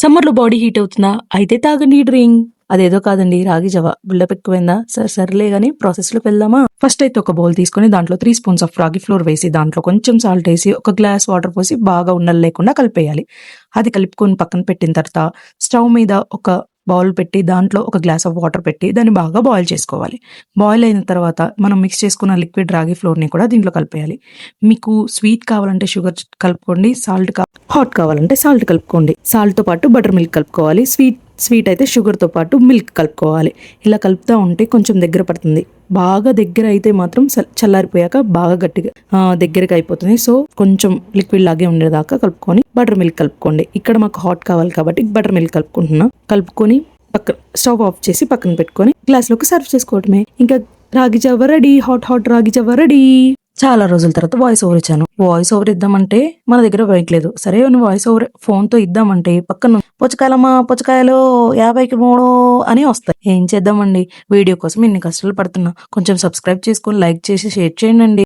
సమ్మర్లో body heat అవుతుందా? అయితే తాగండి ఈ డ్రింక్. అదేదో కాదండి, రాగి జావ. బిల్డప్ ఎక్కువైందా? సర్లే గానీ ప్రాసెస్లోకి వెళ్దామా? ఫస్ట్ అయితే ఒక బౌల్ తీసుకొని దాంట్లో 3 స్పూన్స్ ఆఫ్ రాగి ఫ్లోర్ వేసి దాంట్లో కొంచెం సాల్ట్ వేసి ఒక గ్లాస్ వాటర్ పోసి బాగా ఉండలు లేకుండా కలిపేయాలి. అది కలుపుకొని పక్కన పెట్టిన తర్వాత స్టవ్ మీద ఒక బౌల్ పెట్టి దాంట్లో ఒక గ్లాస్ ఆఫ్ వాటర్ పెట్టి దాన్ని బాగా బాయిల్ చేసుకోవాలి. బాయిల్ అయిన తర్వాత మనం మిక్స్ చేసుకున్న లిక్విడ్ రాగి ఫ్లోర్ని కూడా దీంట్లో కలిపేయాలి. మీకు స్వీట్ కావాలంటే షుగర్ కలుపుకోండి, హాట్ కావాలంటే సాల్ట్ కలుపుకోండి. సాల్ట్తో పాటు బటర్ మిల్క్ కలుపుకోవాలి. స్వీట్ అయితే షుగర్తో పాటు మిల్క్ కలుపుకోవాలి. ఇలా కలుపుతూ ఉంటే కొంచెం దగ్గర పడుతుంది. బాగా దగ్గర అయితే మాత్రం చల్లారిపోయాక బాగా గట్టిగా దగ్గరగా అయిపోతుంది. సో కొంచెం లిక్విడ్ లాగే ఉండేదాకా కలుపుకొని బటర్ మిల్క్ కలుపుకోండి. ఇక్కడ మాకు హాట్ కావాలి కాబట్టి బటర్ మిల్క్ కలుపుకుంటున్నా. కలుపుకొని స్టవ్ ఆఫ్ చేసి పక్కన పెట్టుకొని గ్లాస్లోకి సర్వ్ చేసుకోవటమే. ఇంకా రాగి జావ రెడీ. హాట్ రాగి జావ రెడీ. చాలా రోజుల తర్వాత వాయిస్ ఓవర్ ఇచ్చాను. వాయిస్ ఓవర్ ఇద్దామంటే మన దగ్గర బైక్ లేదు. సరే వాయిస్ ఓవర్ ఫోన్ తో ఇద్దామంటే పక్కన పుచ్చకాయలు 50కి 3 అని వస్తాయి. ఏం చేద్దామండి, వీడియో కోసం ఇన్ని కష్టాలు పడుతున్నా. కొంచెం సబ్స్క్రైబ్ చేసుకొని లైక్ చేసి షేర్ చేయండి.